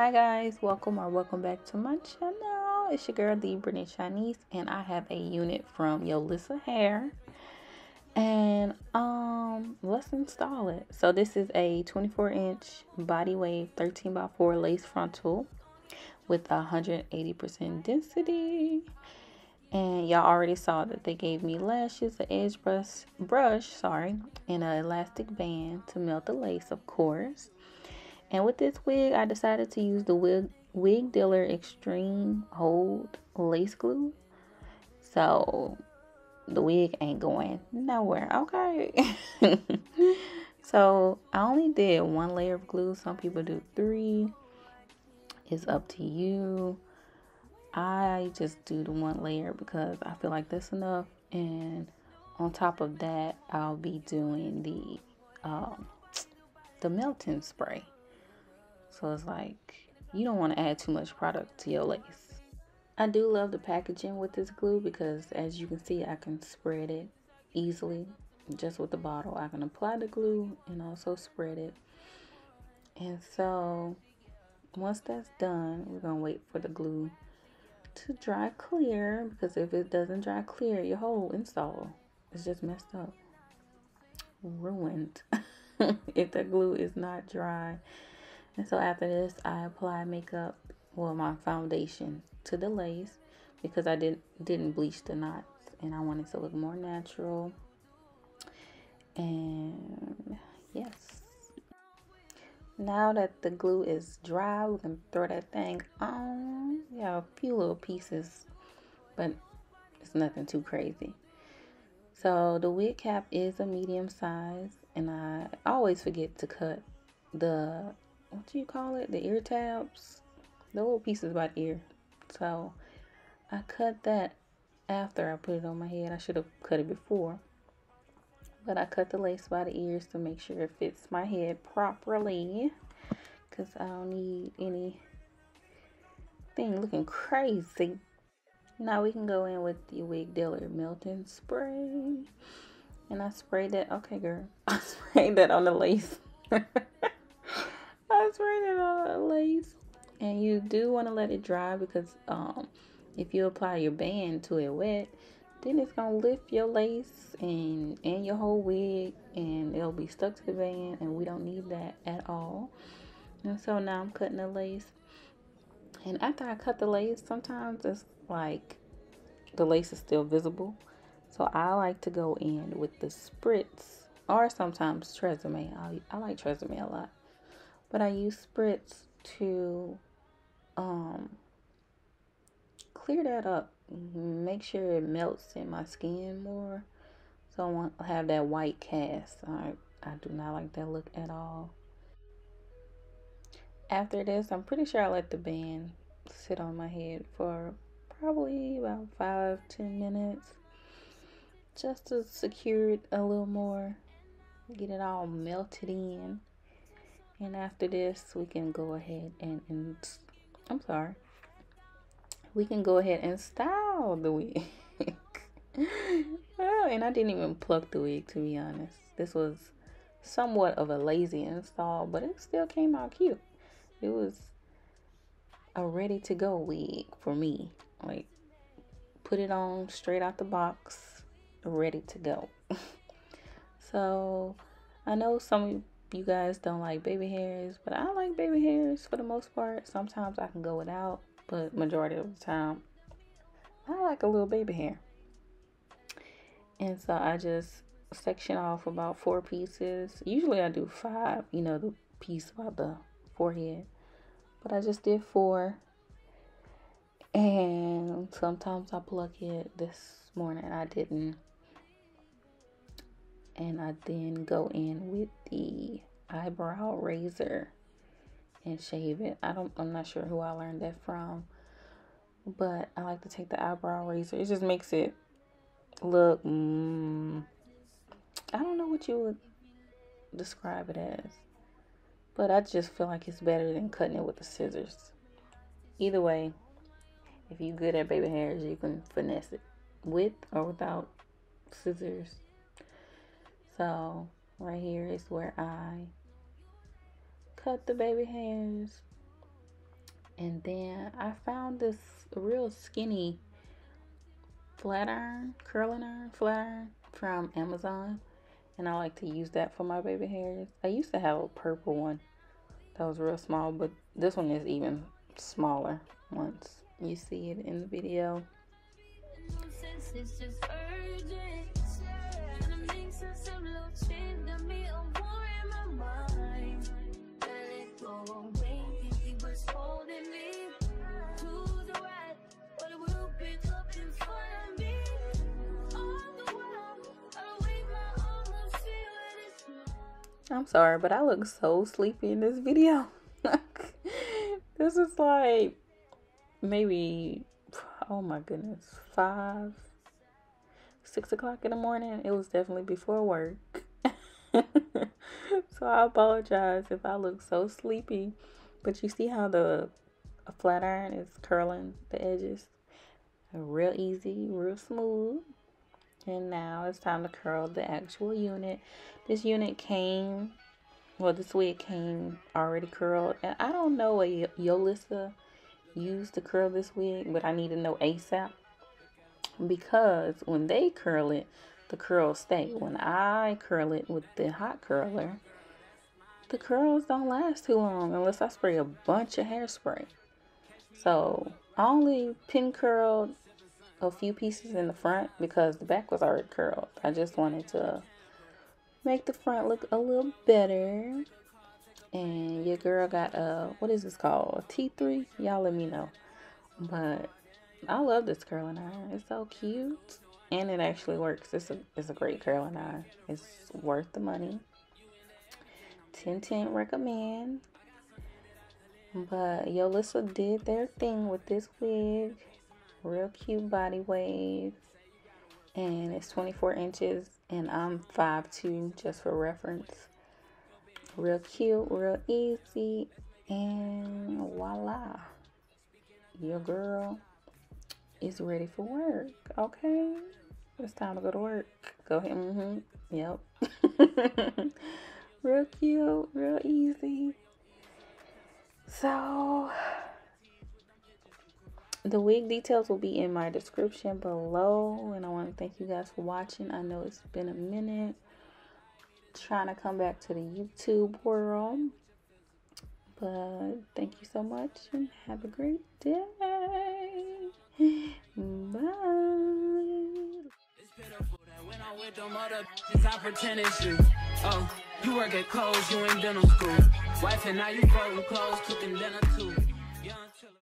Hi guys, welcome back to my channel. It's your girl the BRITTANY SHANICE, and I have a unit from Yolissa Hair, and let's install it. So this is a 24-inch body wave 13x4 lace frontal with 180% density. And y'all already saw that they gave me lashes, an edge brush, and an elastic band to melt the lace, of course. And with this wig, I decided to use the Wig Dealer Extreme Hold Lace Glue. So the wig ain't going nowhere, okay? So I only did one layer of glue. Some people do 3. It's up to you. I just do the one layer because I feel like that's enough. And on top of that, I'll be doing the melting spray. So it's like, you don't want to add too much product to your lace. I do love the packaging with this glue because, as you can see, I can spread it easily just with the bottle. I can apply the glue and also spread it. And so once that's done, we're going to wait for the glue to dry clear, because if it doesn't dry clear, your whole install is just messed up, ruined if the glue is not dry. And so after this, I apply makeup, well, my foundation to the lace, because I didn't bleach the knots and I wanted to look more natural. And yes, now that the glue is dry, we can throw that thing on. Yeah, a few little pieces, but it's nothing too crazy. So the wig cap is a medium size, and I always forget to cut the, what do you call it, the ear tabs, the little pieces by the ear. So I cut that after I put it on my head. I should have cut it before, but I cut the lace by the ears to make sure it fits my head properly, because I don't need anything looking crazy. Now we can go in with the Wig Dealer melting spray. And I sprayed that, okay girl, I sprayed that on the lace. I sprayed it on the lace. And you do want to let it dry, because if you apply your band to it wet, then it's going to lift your lace and your whole wig, and it'll be stuck to the band, and we don't need that at all. And so now I'm cutting the lace. And after I cut the lace, sometimes it's like the lace is still visible. So I like to go in with the spritz, or sometimes Tresemme. I like Tresemme a lot. But I use spritz to clear that up, make sure it melts in my skin more. So I want to have that white cast. I do not like that look at all. After this, I'm pretty sure I let the band sit on my head for probably about 5-10 minutes, just to secure it a little more, get it all melted in. And after this, we can go ahead and we can go ahead and style the wig. Oh, and I didn't even pluck the wig, to be honest. This was somewhat of a lazy install, but it still came out cute. It was a ready to go wig for me. Like, put it on straight out the box, ready to go. So I know some of you guys don't like baby hairs, but I like baby hairs for the most part. Sometimes I can go without, but majority of the time I like a little baby hair. And so I just section off about 4 pieces. Usually I do 5, you know, the piece about the forehead, but I just did 4. And sometimes I pluck it. This morning I didn't. And I then go in with the eyebrow razor and shave it. I'm not sure who I learned that from, but I like to take the eyebrow razor. It just makes it look, I don't know what you would describe it as, but I just feel like it's better than cutting it with the scissors. Either way, if you're good at baby hairs, you can finesse it with or without scissors. So right here is where I cut the baby hairs. And then I found this real skinny flat iron, curling iron, flat iron from Amazon. And I like to use that for my baby hairs. I used to have a purple one that was real small, but this one is even smaller once you see it in the video. I'm sorry, but I look so sleepy in this video. This is like maybe, oh my goodness, 5, 6 o'clock in the morning. It was definitely before work. So I apologize if I look so sleepy. But you see how the flat iron is curling the edges? Real easy, real smooth. And now it's time to curl the actual unit. This unit came, well, this wig came already curled. And I don't know what Yolissa used to curl this wig, but I need to know ASAP. Because when they curl it, the curls stay. When I curl it with the hot curler, the curls don't last too long unless I spray a bunch of hairspray. So I only pin curled a few pieces in the front because the back was already curled. I just wanted to make the front look a little better. And your girl got a, what is this called? A T3? Y'all let me know. But I love this curling iron. It's so cute. And it actually works. It's a great curling iron. It's worth the money. 10/10 recommend. But Yolissa did their thing with this wig. Real cute body wave. And it's 24 inches. And I'm 5'2", just for reference. Real cute, real easy. And voila. Your girl is ready for work. Okay? It's time to go to work. Go ahead. Yep. Real cute, real easy. So the wig details will be in my description below. And I want to thank you guys for watching. I know it's been a minute trying to come back to the YouTube world. But thank you so much and have a great day. Bye. When I'm with them other bitches, I pretend it's you. Oh, you work at Kohl's, you in dental school. Wife and now you folding clothes, cooking dinner.